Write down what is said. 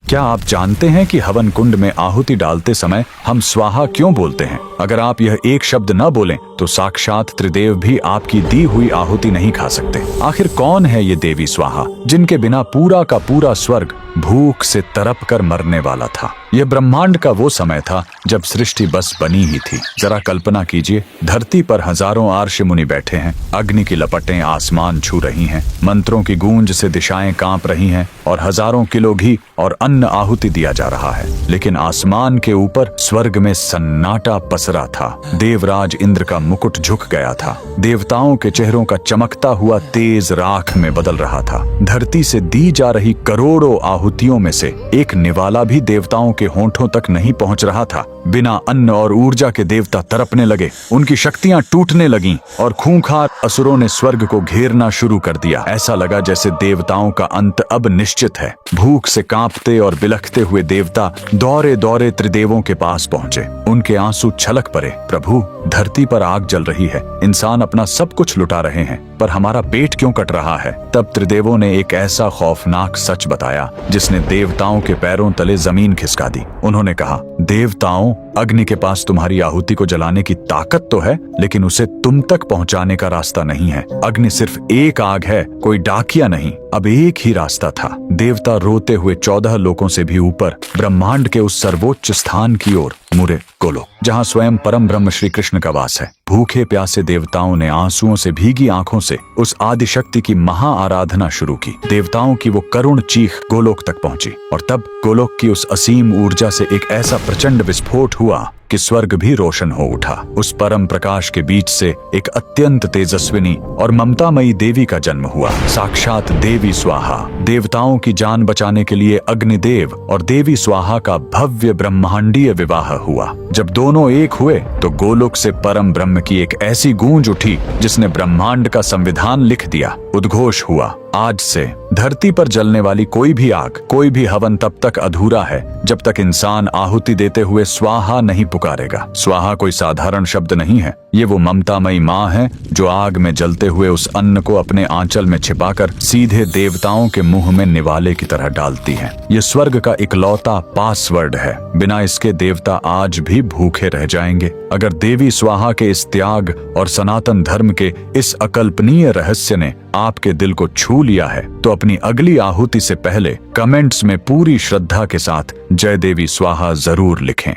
क्या आप जानते हैं कि हवन कुंड में आहुति डालते समय हम स्वाहा क्यों बोलते हैं? अगर आप यह एक शब्द न बोलें तो साक्षात त्रिदेव भी आपकी दी हुई आहुति नहीं खा सकते। आखिर कौन है ये देवी स्वाहा, जिनके बिना पूरा का पूरा स्वर्ग भूख से तड़प कर मरने वाला था? यह ब्रह्मांड का वो समय था जब सृष्टि बस बनी ही थी। जरा कल्पना कीजिए, धरती पर हजारों आर्ष मुनि बैठे हैं, अग्नि की लपटें आसमान छू रही हैं, मंत्रों की गूंज से दिशाएं कांप रही हैं और हजारों किलो घी और अन्न आहुति दिया जा रहा है। लेकिन आसमान के ऊपर स्वर्ग में सन्नाटा पसरा था। देवराज इंद्र का मुकुट झुक गया था। देवताओं के चेहरों का चमकता हुआ तेज राख में बदल रहा था। धरती से दी जा रही करोड़ों आहुतियों में से एक निवाला भी देवताओं के होंठों तक नहीं पहुंच रहा था। बिना अन्न और ऊर्जा के देवता तड़पने लगे, उनकी शक्तियां टूटने लगीं और खूंखार असुरों ने स्वर्ग को घेरना शुरू कर दिया। ऐसा लगा जैसे देवताओं का अंत अब निश्चित है। भूख से कांपते और बिलखते हुए देवता दौड़े दौड़े त्रिदेवों के पास पहुंचे। उनके आंसू छलक पड़े। प्रभु, धरती पर आग जल रही है, इंसान अपना सब कुछ लुटा रहे हैं, पर हमारा पेट क्यों कट रहा है? तब त्रिदेवों ने एक ऐसा खौफनाक सच बताया जिसने देवताओं के पैरों तले जमीन खिसका दी। उन्होंने कहा, देवताओं, अग्नि के पास तुम्हारी आहुति को जलाने की ताकत तो है, लेकिन उसे तुम तक पहुंचाने का रास्ता नहीं है। अग्नि सिर्फ एक आग है, कोई डाकिया नहीं। अब एक ही रास्ता था। देवता रोते हुए 14 लोकों से भी ऊपर ब्रह्मांड के उस सर्वोच्च स्थान की ओर मुड़े, गोलोक, जहां स्वयं परम ब्रह्म श्री कृष्ण का वास है। भूखे प्यासे देवताओं ने आंसुओं से भीगी आंखों से उस आदिशक्ति की महा आराधना शुरू की। देवताओं की वो करुण चीख गोलोक तक पहुंची और तब गोलोक की उस असीम ऊर्जा से एक ऐसा प्रचंड विस्फोट हुआ कि स्वर्ग भी रोशन हो उठा। उस परम प्रकाश के बीच से एक अत्यंत तेजस्विनी और ममतामयी देवी का जन्म हुआ। साक्षात देवी स्वाहा। देवताओं की जान बचाने के लिए अग्निदेव और देवी स्वाहा का भव्य ब्रह्मांडीय विवाह हुआ। जब दोनों एक हुए तो गोलोक से परम ब्रह्म की एक ऐसी गूंज उठी जिसने ब्रह्मांड का संविधान लिख दिया। उद्घोष हुआ, आज से धरती पर जलने वाली कोई भी आग, कोई भी हवन तब तक अधूरा है जब तक इंसान आहुति देते हुए स्वाहा नहीं पुकारेगा। स्वाहा कोई साधारण शब्द नहीं है, ये वो ममतामयी माँ है जो आग में जलते हुए उस अन्न को अपने आंचल में छिपाकर सीधे देवताओं के मुंह में निवाले की तरह डालती है। ये स्वर्ग का इकलौता पासवर्ड है। बिना इसके देवता आज भी भूखे रह जाएंगे। अगर देवी स्वाहा के इस त्याग और सनातन धर्म के इस अकल्पनीय रहस्य ने आपके दिल को छू लिया है तो अपनी अगली आहुति से पहले कमेंट्स में पूरी श्रद्धा के साथ जय देवी स्वाहा जरूर लिखें।